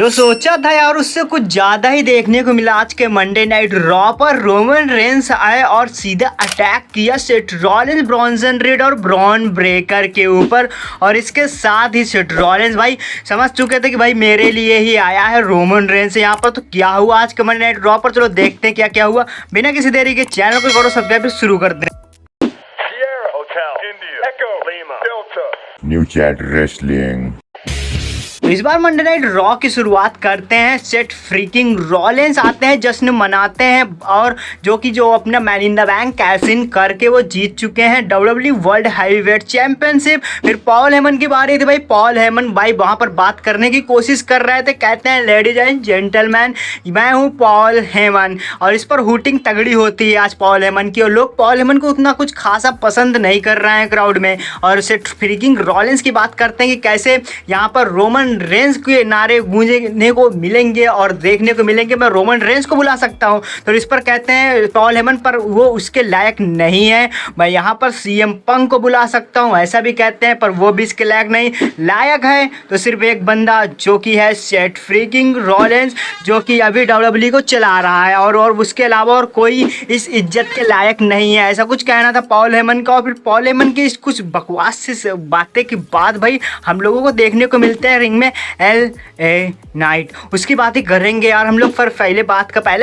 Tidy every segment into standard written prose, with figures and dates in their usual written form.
तो सोचा था यार उससे कुछ ज्यादा ही देखने को मिला। आज के मंडे नाइट रॉ पर रोमन रेंस आए और सीधा अटैक किया सेथ रॉलिंस, ब्रॉन्सन रीड और ब्रॉन ब्रेकर के ऊपर। और इसके साथ ही सेथ रॉलिंस भाई समझ चुके थे कि भाई मेरे लिए ही आया है रोमन रेंस यहाँ पर। तो क्या हुआ आज के मंडे नाइट रॉ पर, चलो देखते हैं क्या क्या हुआ। बिना किसी देरी के चैनल को करो सब्सक्राइब, शुरू कर दें। New chat wrestling. तो इस बार मंडे नाइट रॉ की शुरुआत करते हैं। सेथ फ्रीकिंग रॉलिंस आते हैं, जश्न मनाते हैं और जो अपना man in the bank cash in करके वो जीत चुके हैं WWE वर्ल्ड हैवीवेट चैंपियनशिप। फिर पॉल हेमन की बारी थी भाई। पॉल हेमन भाई वहाँ पर बात करने की कोशिश कर रहे थे, कहते हैं लेडीज एंड जेंटलमैन मैं हूँ पॉल हेमन। और इस पर हुटिंग तगड़ी होती है आज पॉल हेमन की, और लोग पॉल हेमन को उतना कुछ खासा पसंद नहीं कर रहे हैं क्राउड में। और सेथ फ्रीकिंग रॉलिंस की बात करते हैं कि कैसे यहाँ पर रोमन रेंस के नारे गूंजने को मिलेंगे और देखने को मिलेंगे, मैं रोमन रेंस को बुला सकता हूं। तो इस पर कहते हैं पॉल हेमन पर वो उसके लायक नहीं है, मैं यहां पर CM पंक को बुला सकता हूं, ऐसा भी कहते हैं, पर वो भी इसके लायक नहीं। लायक है तो सिर्फ एक बंदा जो कि है सेथ फ्रीकिंग रॉलिंस, जो कि अभी WWE को चला रहा है, और उसके अलावा और कोई इस इज्जत के लायक नहीं है, ऐसा कुछ कहना था पॉल हेमन का। और फिर पॉल हेमन की कुछ बकवास से बातें के बाद भाई हम लोगों को देखने को मिलते हैं रिंग में LA नाइट। उसकी बात ही करेंगे यार हम लोग। पर पहले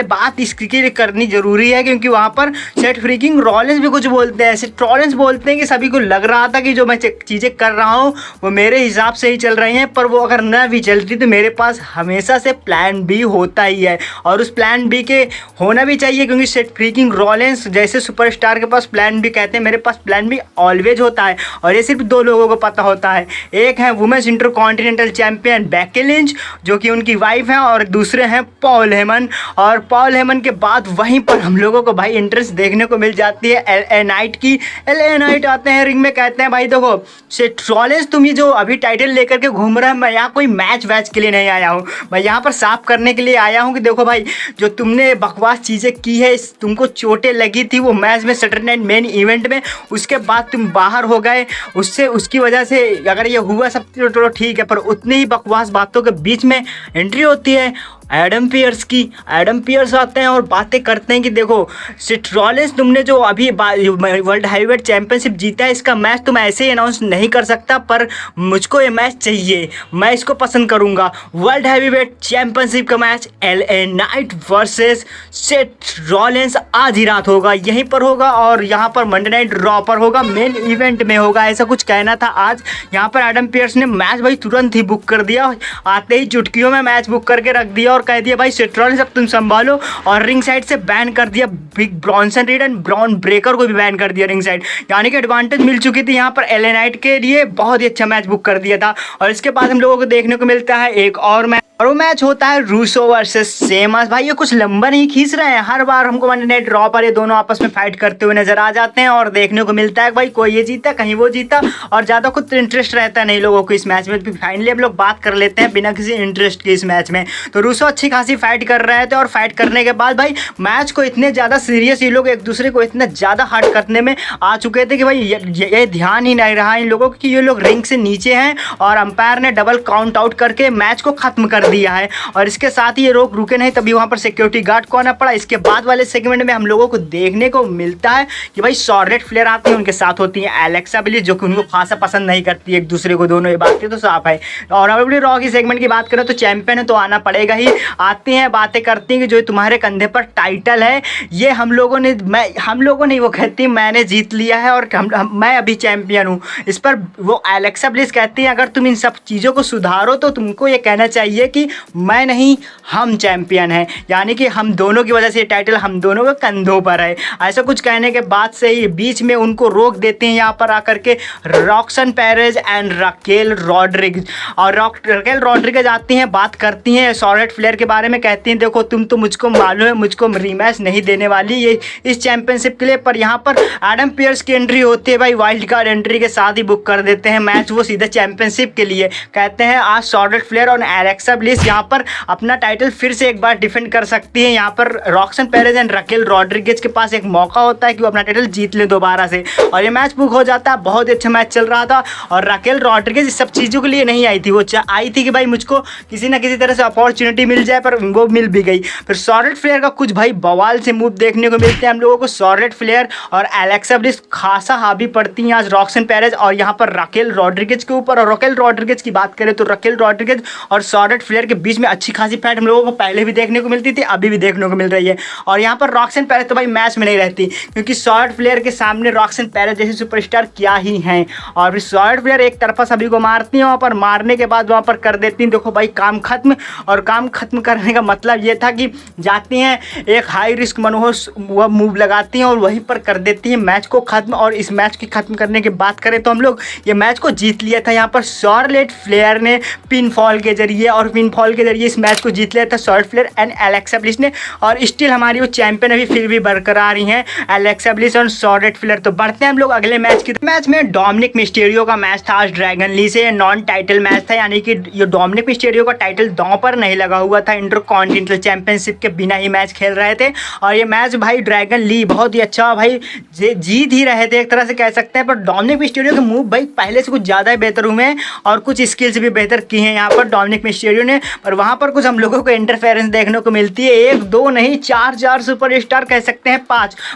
बात इसके लिए करनी जरूरी है क्योंकि वहाँ पर सेथ फ्रीकिंग रॉलिंस भी कुछ बोलते हैं। सेथ रॉलिंस बोलते हैं कि सभी को लग रहा था कि जो मैं चीज़ें कर रहा हूँ वो मेरे हिसाब से ही चल रही हैं, पर वो अगर न भी चलती तो मेरे पास हमेशा से प्लान बी होता ही है, और उस प्लान बी के होना भी चाहिए क्योंकि सेथ फ्रीकिंग रॉलिंस जैसे सुपरस्टार के पास प्लान बी कहते हैं, मेरे पास प्लान बी ऑलवेज होता है। और ये सिर्फ दो लोगों को पता होता है, एक है women's intercontinental champion Becky Lynch जो कि उनकी वाइफ है, और दूसरे हैं पॉल हेमन। और पॉल हेमन के बाद वहीं पर हम लोगों को भाई इंटरेस्ट देखने को मिल जाती है LA नाइट की। LA नाइट आते हैं रिंग में, कहते हैं भाई देखो सेथ रॉलिंस तुम ये जो अभी टाइटल लेकर के घूम रहा है, मैं यहाँ कोई मैच वैच के लिए नहीं आया हूँ, मैं यहाँ पर साफ करने के लिए आया हूँ कि देखो भाई जो तुमने बकवास चीज़ें की है, तुमको चोटें लगी थी वो मैच में सैटरडे नाइट मेन इवेंट में, उसके बाद तुम बाहर हो गए, उसकी वजह से अगर ये हुआ सब तो ठीक है, पर उतनी ही बकवास बातों के बीच में एंट्री होती है एडम पियर्स की। एडम पियर्स आते हैं और बातें करते हैं कि देखो सेथ रॉलिंस तुमने जो अभी वर्ल्ड हैवीवेट चैंपियनशिप जीता है, इसका मैच तुम ऐसे ही अनाउंस नहीं कर सकता, पर मुझको ये मैच चाहिए, मैं इसको पसंद करूंगा। वर्ल्ड हैवीवेट चैंपियनशिप का match LA night versus Seth Rollins आज ही रात होगा, यहीं पर होगा, और यहाँ पर मंडे नाइट रॉ पर होगा, मेन इवेंट में होगा, ऐसा कुछ कहना था आज। यहाँ पर एडम पियर्स ने मैच भाई तुरंत ही बुक कर दिया, आते ही चुटकियों में मैच बुक करके रख दिया और कह दिया भाई सेथ रॉलिंस अब तुम संभालो, और रिंग साइड से बैन कर दिया big Bronson read and Bron Breakker को भी बैन कर दिया रिंग साइड, यानी कि एडवांटेज मिल चुकी थी यहाँ पर LA नाइट के लिए, बहुत ही अच्छा मैच बुक कर दिया था। और इसके बाद हम लोगों को देखने को मिलता है एक और मैच, और वो मैच होता है रूसो वर्सेस सेमस। भाई ये कुछ लंबा नहीं खींच रहे हैं, हर बार हमको मंडे नाइट रॉ पर ये दोनों आपस में फाइट करते हुए नजर आ जाते हैं, और देखने को मिलता है भाई कोई ये जीता कहीं वो जीता, और ज़्यादा कुछ इंटरेस्ट रहता नहीं लोगों को इस मैच में। फाइनली हम लोग बात कर लेते हैं बिना किसी इंटरेस्ट के इस मैच में। तो रूसो अच्छी खासी फाइट कर रहे थे, और फाइट करने के बाद भाई मैच को इतने ज़्यादा सीरियस ये लोग एक दूसरे को इतना ज़्यादा हार्ड करने में आ चुके थे कि भाई ये ध्यान ही नहीं रहा इन लोगों को कि ये लोग रिंग से नीचे हैं, और अंपायर ने डबल काउंट आउट करके मैच को खत्म कर दिया है। और इसके साथ ही ये लोग रुके नहीं, तभी वहाँ पर सिक्योरिटी गार्ड को आना पड़ा। इसके बाद वाले सेगमेंट में हम लोगों को देखने को मिलता है कि भाई शार्लेट फ्लेयर आती है, उनके साथ होती है एलेक्सा ब्लिस जो कि उनको खासा पसंद नहीं करती एक दूसरे को, दोनों ये बातें तो साफ है। और WWE रॉ की सेगमेंट की बात करें तो चैंपियन है तो आना पड़ेगा ही, आती हैं बातें करती हैं कि जो तुम्हारे कंधे पर टाइटल है ये हम लोगों ने वो कहती है मैंने जीत लिया है और मैं अभी चैंपियन हूँ। इस पर वो एलेक्सा ब्लिस कहती है अगर तुम इन सब चीज़ों को सुधारो तो तुमको ये कहना चाहिए कि मैं नहीं हम चैंपियन हैं, यानी कि हम दोनों की वजह से ये टाइटल हम दोनों के कंधों पर है। ऐसा कुछ कहने के बाद से ही बीच में उनको रोक देते हैं यहाँ पर आकर के रॉक्सन पेरेज एंड राकेल रॉड्रिग्स। और राकेल रॉड्रिग्स आती हैं, बात करती हैं शार्लेट फ्लेयर के बारे में, कहती हैं देखो तुम तो मुझको मालूम है मुझको रीमैच नहीं देने वाली ये इस चैंपियनशिप के लिए। पर यहाँ पर एडम पियर्स की एंट्री होती है भाई, वाइल्ड कार्ड एंट्री के साथ ही बुक कर देते हैं मैच वो सीधे चैंपियनशिप के लिए। कहते हैं आज शार्लेट फ्लेयर और एलेक्सा ब्लिस यहाँ पर अपना टाइटल फिर से एक बार डिफेंड कर सकती है। यहाँ पर रॉक्सन पेरेज एंड रकेल रॉड्रिगेज के पास एक मौका होता है कि वो अपना टाइटल जीत ले दोबारा से, और ये मैच बुक हो जाता है। बहुत ही अच्छा मैच चल रहा था और रकेल रॉड्रिगेज इस सब चीज़ों के लिए नहीं आई थी, वो आई थी कि भाई मुझको किसी ना किसी तरह से अपॉर्चुनिटी मिल जाए, पर वो मिल भी गई। फिर शॉर्लेट फ्लेयर का कुछ भाई बवाल से मूव देखने को मिलते हैं हम लोगों को। शॉर्लेट फ्लेयर और एलेक्सा ब्लिस खासा हावी पड़ती हैं आज रॉक्सन पेरेज और यहाँ पर रकेल रॉड्रिगेज के ऊपर। और रकेल रॉड्रिगेज की बात करें तो रकेल रॉड्रिगेज और शॉर्लेट फ्लेयर के बीच में अच्छी खासी फाइट हम लोगों को पहले भी देखने को मिलती थी, अभी भी देखने को मिल रही है। और यहाँ पर रॉक्सन पेरेज तो भाई मैच में नहीं रहती, क्योंकि शॉर्लेट फ्लेयर के सामने रॉक्सन पेरेज जैसी सुपरस्टार क्या ही हैं। और फिर शॉर्लेट फ्लेयर एक तरफा सभी को मारती हैं, वहाँ पर मारने के बाद वहाँ पर कर देती हैं देखो भाई काम खत्म। और काम खत्म करने का मतलब ये था कि जाती हैं एक हाई रिस्क मनोहर वह मूव लगाती हैं और वहीं पर कर देती हैं मैच को खत्म। और इस मैच की खत्म करने की बात करें तो हम लोग ये मैच को जीत लिया था यहाँ पर शॉर्लेट फ्लेयर ने पिन फॉल के जरिए, और पिन फॉल के जरिए इस मैच को जीत लिया था Charlotte Flair and Alexa Bliss ने। और स्टिल हमारी वो चैंपियन अभी फिर भी बरकरार ही हैं, एलेक्सा ब्लिस और शॉर्लेट फ्लेयर। तो बढ़ते हैं हम लोग अगले मैच की। मैच में डोमिनिक मिस्टीरियो का मैच था आज ड्रैगन ली से, नॉन टाइटल मैच था, यानी कि ये डोमिनिक मिस्टीरियो का टाइटल दांव पर नहीं लगा हुआ था। इंटरकॉन्टिनेंटल चैंपियनशिप के बिना ही मैच खेल रहे थे और ये मैच भाई ड्रैगन ली बहुत ही अच्छा भाई जीत ही रहे थे एक तरह से कह सकते हैं। पर डोमिनिक मिस्टीरियो के मूव भाई पहले से कुछ ज़्यादा ही बेहतर हुए हैं और कुछ स्किल्स भी बेहतर की हैं यहाँ पर डोमिनिक मिस्टीरियो ने। पर वहाँ पर कुछ हम लोगों को इंटरफेरेंस देखने को मिलती है, एक दो नहीं चार सुपरस्टार कह सकते हैं,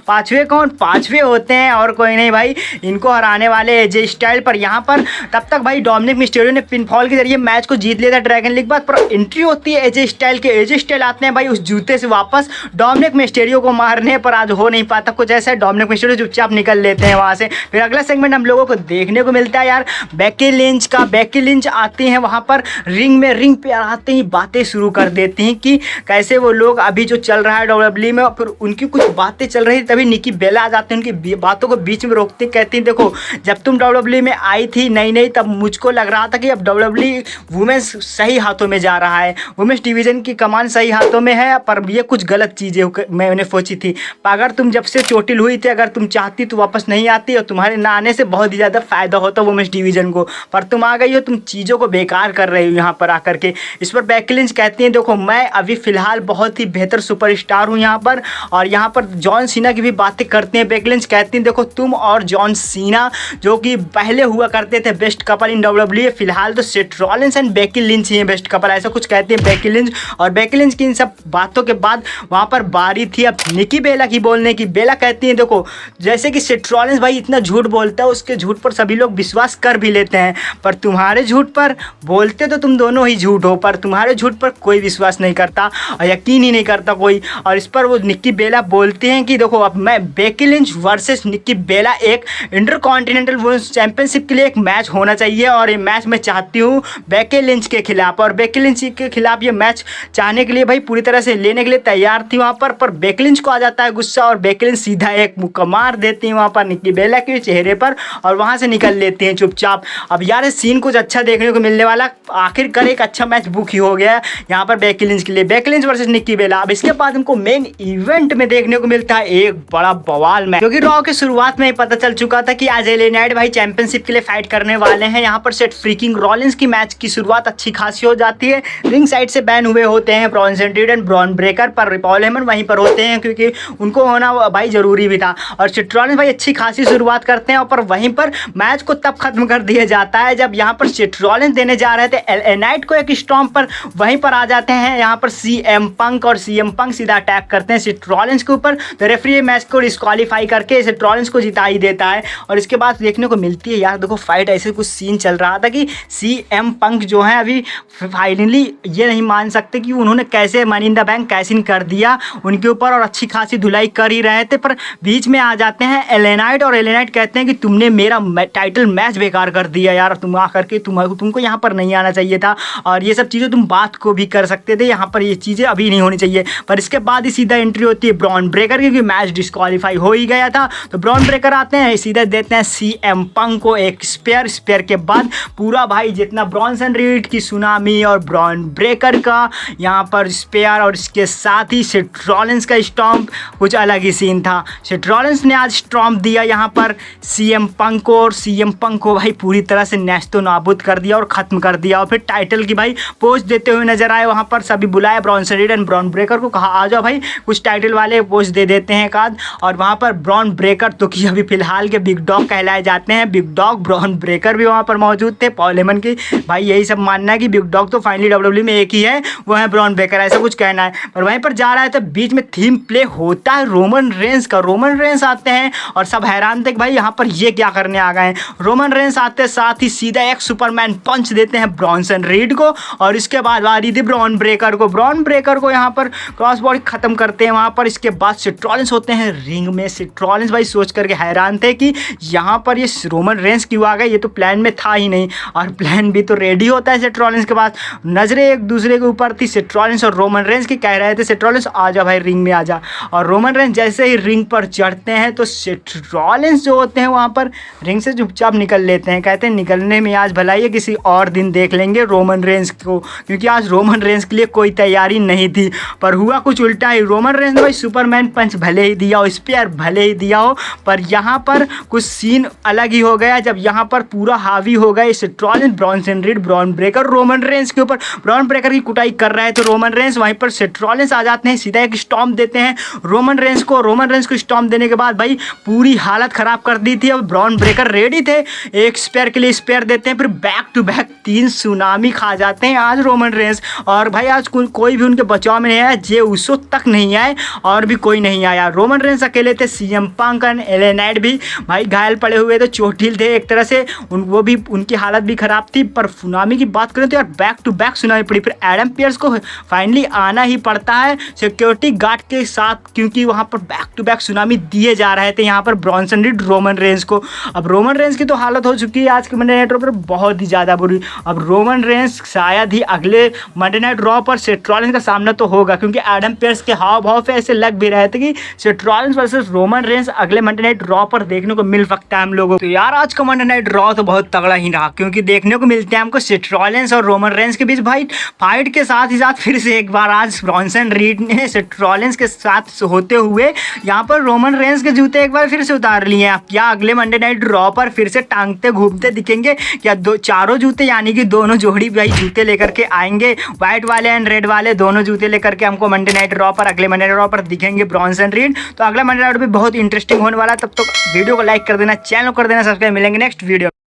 पाँचवें कौन, पाँचवें होते हैं और कोई नहीं भाई, इनको हराने वाले एजे स्टाइल। पर यहाँ पर तब तक भाई डोमिनिक मिस्टीरियो ने पिनफॉल के जरिए मैच को जीत लिया था ड्रैगन लीग बाद। पर एंट्री होती है एजे स्टाइल के, एजे स्टाइल आते हैं भाई उस जूते से वापस डोमिनिक मिस्टीरियो को मारने, पर आज हो नहीं पाता कुछ ऐसा। डोमिनिक मिस्टीरियो चुपचाप निकल लेते हैं वहाँ से। फिर अगला सेगमेंट हम लोगों को देखने को मिलता है यार बेकी लिंच का। बेकी लिंच आती हैं वहाँ पर रिंग में, रिंग पे आते ही बातें शुरू कर देती हैं कि कैसे वो लोग अभी जो चल रहा है डब्ल्यूडब्ल्यूई में, फिर उनकी कुछ बातें चल रही थी, तभी निकी बेला आ जाते हैं, उनकी बातों को बीच में रोकते, कहती हैं देखो जब तुम डब्ल्यूडब्ल्यूई में आई थी नई तब मुझको लग रहा था कि अब डब्ल्यूडब्ल्यूई वुमेन्स सही हाथों में जा रहा है, वुमेन्स डिवीजन की कमान सही हाथों में है, पर ये कुछ गलत चीज़ें मैंने सोची थी। अगर तुम जब से चोटिल हुई थी, अगर तुम चाहती तो वापस नहीं आती और तुम्हारे ना आने से बहुत ही ज़्यादा फायदा होता वुमेन्स डिवीजन को, पर तुम आ गई हो, तुम चीज़ों को बेकार कर रही हो यहाँ पर आकर के। इस पर बेकी लिंच कहती हैं देखो मैं अभी फ़िलहाल बहुत ही बेहतर सुपरस्टार हूँ यहाँ पर। और यहाँ पर जॉन सीना की भी बातें करते हैं बेकी लिंच, कहती हैं देखो तुम और जॉन सीना जो कि पहले हुआ करते थे बेस्ट कपल इन डब्ल्यूडब्ल्यूई, फिलहाल तो Seth Rollins and Becky Lynch he best couple, ऐसा कुछ कहते हैं बेकी लिंच। और बेकी लिंच की इन सब बातों के बाद वहाँ पर बारी थी अब निकी बेला की बोलने की। बेला कहती हैं देखो जैसे कि सेथ रॉलिंस भाई इतना झूठ बोलता है, उसके झूठ पर सभी लोग विश्वास कर भी लेते हैं, पर तुम्हारे झूठ पर बोलते तो तुम दोनों ही झूठ हो, पर तुम्हारे झूठ पर कोई विश्वास नहीं करता और यकीन ही नहीं करता कोई। और इस पर वो निकी बेला बोलते हैं कि देखो अब मैं बेकी लिंच वर्सेस निकी बेला एक इंटरकॉन्टिनेंटल वुमेन्स चैंपियनशिप के लिए एक मैच होना चाहिए और ये मैच मैं चाहती हूँ बेकी लिंच के खिलाफ। और बेकी लिंच के खिलाफ ये मैच चाहने के लिए भाई पूरी तरह से लेने के लिए तैयार थी वहाँ पर बेकी लिंच को आ जाता है गुस्सा और बेकी लिंच सीधा एक मुक्का मार देती है वहाँ पर निकी बेला के चेहरे पर और वहाँ से निकल लेते हैं चुपचाप। अब यार इस सीन कुछ अच्छा देखने को मिलने वाला, आखिरकार एक अच्छा मैच बुक ही हो गया यहाँ पर बेकी लिंच के लिए, बेकी लिंच वर्सेस निकी बेला। अब इसके बाद हमको मेन इवेंट में देखने को मिलता है एक बड़ा बवाल मैच, क्योंकि रॉ की शुरुआत में ही पता चल चुका था कि आज एले नाइट भाई चैंपियनशिप के लिए फाइट करने वाले हैं। यहाँ पर सेथ फ्रीकिंग रॉलिंस की मैच की शुरुआत अच्छी खासी हो जाती है, रिंग साइड से बैन हुए होते हैं Bronson read and Bron Breakker, पर पॉल हेमन वहीं पर होते हैं क्योंकि उनको होना भाई जरूरी भी था। और सेथ रॉलिंस भाई अच्छी खासी शुरुआत करते हैं और पर वहीं पर मैच को तब खत्म कर दिया जाता है जब यहाँ पर सेथ रॉलिंस देने जा रहे थे एले नाइट को एक स्टॉम्प, पर वहीं पर आ जाते हैं यहाँ पर सीएम पंक और सीएम पंक सीधा अटैक करते हैं सेथ रॉलिंस के ऊपर। तो रेफरी मैच को डिस्क्वालीफाई करके सेथ रॉलिंस को जिता ही देता है। और इसके बाद देखने को मिलती है यार देखो फाइट ऐसे कुछ सीन चल रहा था कि सीएम पंक जो है अभी फाइनली ये नहीं मान सकते कि उन्होंने कैसे money in the bank cash in कर दिया उनके ऊपर और अच्छी खासी धुलाई कर ही रहे थे, पर बीच में आ जाते हैं एले नाइट और एले नाइट कहते हैं कि तुमने मेरा टाइटल मैच बेकार कर दिया यार, तुम आ करके तुमको यहाँ पर नहीं आना चाहिए था और ये सब चीज़ें तुम बात को भी कर सकते थे, यहाँ पर ये चीज़ें अभी नहीं होनी चाहिए। पर इसके बाद ही सीधा एंट्री होती है ब्रॉन ब्रेकर की, क्योंकि मैच डिस्क्वालीफाई हो ही गया था। तो ब्रॉन ब्रेकर आते हैं सीधा देते हैं सीएम पंक को एक स्पेयर के बाद पूरा भाई जितना ब्रॉन्सन रीड की सुनामी और ब्रॉन ब्रेकर का यहाँ पर स्पेयर और इसके साथ ही सेथ रॉलिंस का स्टॉम्प कुछ अलग ही सीन था। सेथ रॉलिंस ने आज स्टॉम्प दिया यहाँ पर सीएम पंक को और सीएम पंक को भाई पूरी तरह से नेस्तो नाबूद कर दिया और ख़त्म कर दिया और फिर टाइटल की भाई पोज देते हुए नजर आए। वहाँ पर सभी बुलाया Bronson read and Bron Breakker को, कहा आ जाओ भाई कुछ टाइटल वाले पोज दे देते हैं एक आध। और वहाँ पर ब्रॉन ब्रेकर तो कि अभी फिलहाल के बिग डॉग कहलाए जाते हैं, बिग डॉग ब्रॉन ब्रेकर भी वहाँ पर मौजूद थे। पॉल हेमन की भाई यही सब मानना है कि बिग डॉग तो फाइनली डब्ल्यूडब्ल्यूई में एक ही है, वो है ब्रॉन ब्रेकर, ऐसा कुछ कहना है। पर वहीं पर जा रहा है तो बीच में थीम प्ले होता है रोमन रेंस का। रोमन रेंस आते हैं और सब हैरान थे कि भाई यहाँ पर ये क्या करने आ गए हैं। रोमन रेंस आते साथ ही सीधा एक सुपरमैन पंच देते हैं ब्रॉन्सन रीड को, और इसके बाद वारी थी ब्रॉन ब्रेकर को। ब्रॉन ब्रेकर को यहाँ पर क्रॉस बॉडी खत्म करते हैं वहाँ पर। इसके बाद सेथ रॉलिंस होते हैं रिंग में। सेथ रॉलिंस भाई सोच करके हैरान थे कि यहाँ पर ये रोमन रेंस क्यों आ गए, ये तो प्लान में था ही नहीं। और प्लान भी तो रेडी होता है सेथ रॉलिंस के पास। नजरें एक दूसरे के ऊपर थी सेथ रॉलिंस और रोमन रेंस की, कह रहे थे सेथ रॉलिंस आ जा भाई रिंग में आ जा। और रोमन रेंस जैसे ही रिंग पर चढ़ते हैं तो सेथ रॉलिंस जो होते हैं वहाँ पर रिंग से चुपचाप निकल लेते हैं। कहते हैं निकलने में आज भलाई है, किसी और दिन देख लेंगे रोमन रेंस को, क्योंकि आज रोमन रेंस के लिए कोई तैयारी नहीं थी। पर हुआ कुछ उल्टा ही। रोमन रेंस ने भाई सुपरमैन पंच भले ही दिया हो, स्पेयर भले ही दिया हो, पर यहाँ पर कुछ सीन अलग ही हो गया जब यहाँ पर पूरा हावी हो गए Seth Rollins, Bronson read, Bron Breakker Roman Reigns के ऊपर। ब्रॉन ब्रेकर की कुटाई कर रहे थे रोमन रेंस, वहीं पर सेथ रॉलिंस आ जाते हैं, सीधा एक स्टॉम्प देते हैं रोमन रेंस को। रोमन रेंस को स्टॉम्प देने के बाद भाई पूरी हालत खराब कर दी थी। अब ब्रॉन ब्रेकर रेडी थे, एक स्पेयर के लिए स्पेयर देते हैं, फिर बैक टू बैक 3 सुनामी खा जाते हैं आज रोमन रेंस। और भाई आज कोई भी उनके बचाव में नहीं आया, जे उसो तक नहीं आए और भी कोई नहीं आया। रोमन रेंस अकेले थे, CM Punk and LA Knight भी भाई घायल पड़े हुए थे, चोटिल थे एक तरह से, वो भी उनकी हालत भी खराब थी। पर सुनामी की बात करें तो यार बैक टू बैक सुनामी पड़ी। फिर एडम पियर्स को फाइनली आना ही पड़ता है सिक्योरिटी गार्ड के साथ, क्योंकि वहाँ पर बैक टू बैक सुनामी दिए जा रहे थे यहाँ पर ब्रॉन्सन रीड रोमन रेंस को। अब रोमन रेंस की तो हालत हो चुकी है आज के मंडे नाइट रॉ पर बहुत ही ज़्यादा बुरी। अब रोमन रेंस शायद ही अगले मंडे नाइट रॉ पर सेथ रॉलिंस का सामना तो होगा, क्योंकि एडम पियर्स के हाव भाव पे ऐसे लग भी रहे थे कि Seth Rollins versus Roman Reigns अगले मंडे नाइट रॉ पर देखने को मिल सकता है हम लोगों को। तो यार आज का मंडे नाइट रॉ तो बहुत तगड़ा ही रहा, क्योंकि देखने को मिलते हैं हमको सेथ रॉलिंस और रोमन रेंस के बीच भाई फाइट के साथ ही साथ फिर से एक बार आज ब्रॉन्सन रीड ने सेथ रॉलिंस के साथ होते हुए यहाँ पर रोमन रेंस के जूते एक बार फिर से उतार लिए हैं। क्या अगले मंडे नाइट रॉ पर फिर से टांगते घूमते दिखेंगे क्या? चारों जूते यानी कि दोनों जोड़ी भाई जूते लेकर के आएंगे, व्हाइट वाले एंड रेड वाले दोनों जूते लेकर के हमको मंडे नाइट रॉ पर अगले मंडे नाइट रॉ पर दिखेंगे ब्रॉन्सन रीड। तो अगला मंडे नाइट भी बहुत इंटरेस्टिंग होने वाला है। तब तो वीडियो को लाइक कर देना, चैनल को कर देना सब्सक्राइब। मिलेंगे नेक्स्ट वीडियो।